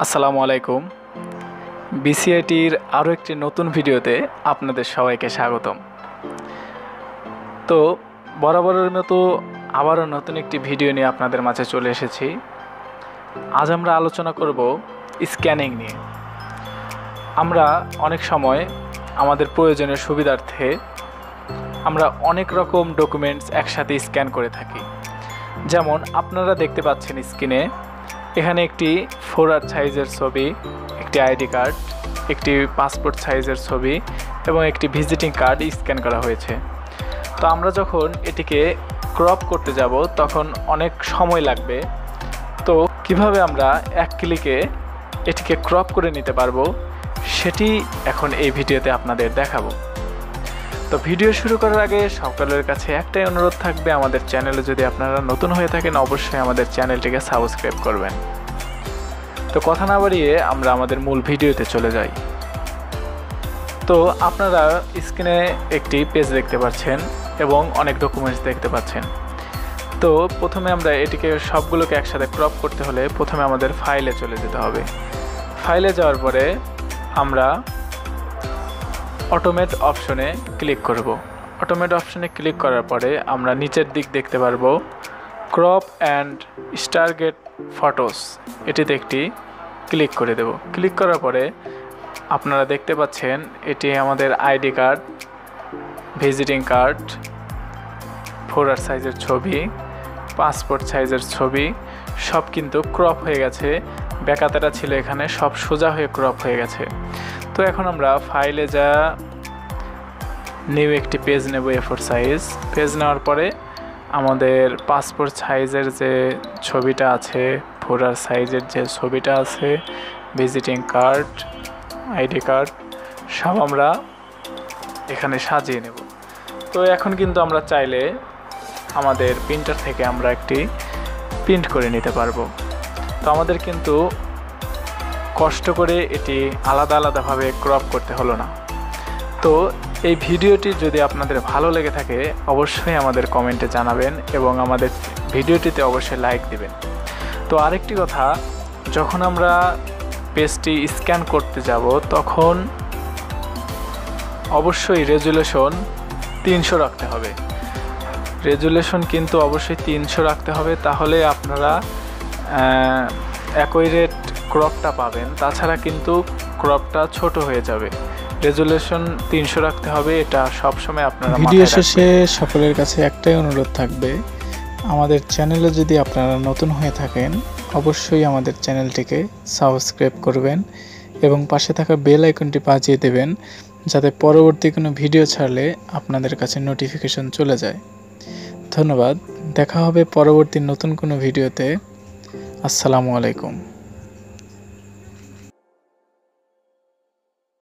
আসসালামু আলাইকুম। বিসিআইটির আরও একটি নতুন ভিডিওতে আপনাদের সবাইকে স্বাগতম। তো বরাবরের মতো আবারও নতুন একটি ভিডিও নিয়ে আপনাদের মাঝে চলে এসেছি। আজ আমরা আলোচনা করব স্ক্যানিং নিয়ে। আমরা অনেক সময় আমাদের প্রয়োজনের সুবিধার্থে আমরা অনেক রকম ডকুমেন্টস একসাথে স্ক্যান করে থাকি। যেমন আপনারা দেখতে পাচ্ছেন স্ক্রিনে, এখানে একটি 4 সাইজের ছবি, একটি আইডি কার্ড, একটি পাসপোর্ট সাইজের ছবি এবং একটি ভিজিটিং কার্ড স্ক্যান করা হয়েছে। তো আমরা যখন এটিকে ক্রপ করতে যাব তখন অনেক সময় লাগবে। তো কিভাবে আমরা এক ক্লিকে এটিকে ক্রপ করে নিতে পারবো সেটি এখন এই ভিডিওতে আপনাদের দেখাবো। তো ভিডিও শুরু করার আগে সকলের কাছে একটাই অনুরোধ থাকবে, আমাদের চ্যানেলে যদি আপনারা নতুন হয়ে থাকেন অবশ্যই আমাদের চ্যানেলটিকে সাবস্ক্রাইব করবেন। তো কথা না বাড়িয়ে আমরা আমাদের মূল ভিডিওতে চলে যাই। তো আপনারা স্ক্রিনে একটি পেজ দেখতে পাচ্ছেন এবং অনেক ডকুমেন্টস দেখতে পাচ্ছেন। তো প্রথমে আমরা এটিকে সবগুলোকে একসাথে ক্রপ করতে হলে প্রথমে আমাদের ফাইলে চলে যেতে হবে। ফাইলে যাওয়ার পরে আমরা অটোমেট অপশনে ক্লিক করব। অটোমেট অপশনে ক্লিক করার পরে আমরা নিচের দিক দেখতে পারবো ক্রপ অ্যান্ড স্টারগেট ফটোস, এটিতে একটি ক্লিক করে দেব। ক্লিক করার পরে আপনারা দেখতে পাচ্ছেন এটি আমাদের আইডি কার্ড, ভিজিটিং কার্ড, 4 সাইজের ছবি, পাসপোর্ট সাইজের ছবি সব কিন্তু ক্রপ হয়ে গেছে। ব্যাকাতেটা ছিল এখানে, সব সোজা হয়ে ক্রপ হয়ে গেছে। তো এখন আমরা ফাইলে যা নিউ একটি পেজ নেব, A4 সাইজ। পেজ নেওয়ার পরে আমাদের পাসপোর্ট সাইজের যে ছবিটা আছে, 4 সাইজের যে ছবিটা আছে, ভিজিটিং কার্ড, আইডি কার্ড সব আমরা এখানে সাজিয়ে নেব। তো এখন কিন্তু আমরা চাইলে আমাদের প্রিন্টার থেকে আমরা একটি প্রিন্ট করে নিতে পারবো। তো আমাদের কিন্তু কষ্ট করে এটি আলাদা আলাদাভাবে ক্রপ করতে হলো না। তো এই ভিডিওটি যদি আপনাদের ভালো লেগে থাকে অবশ্যই আমাদের কমেন্টে জানাবেন এবং আমাদের ভিডিওটিতে অবশ্যই লাইক দিবেন। তো আরেকটি কথা, যখন আমরা পেজটি স্ক্যান করতে যাব তখন অবশ্যই রেজুলেশন 300 রাখতে হবে। রেজুলেশন কিন্তু অবশ্যই 300 রাখতে হবে, তাহলে আপনারা অ্যাকুরেট ক্রপটা পাবেন। তাছাড়া কিন্তু ক্রপটা ছোট হয়ে যাবে। রেজুলেশন 300 রাখতে হবে, এটা সবসময় আপনারা ভিডিও শেষে সকলের কাছে একটাই অনুরোধ থাকবে, আমাদের চ্যানেলে যদি আপনারা নতুন হয়ে থাকেন অবশ্যই আমাদের চ্যানেলটিকে সাবস্ক্রাইব করবেন এবং পাশে থাকা বেল আইকনটি বাজিয়ে দেবেন যাতে পরবর্তী কোনো ভিডিও ছাড়লে আপনাদের কাছে নোটিফিকেশন চলে যায়। ধন্যবাদ, দেখা হবে পরবর্তী নতুন কোনো ভিডিওতে। আসসালামু আলাইকুম।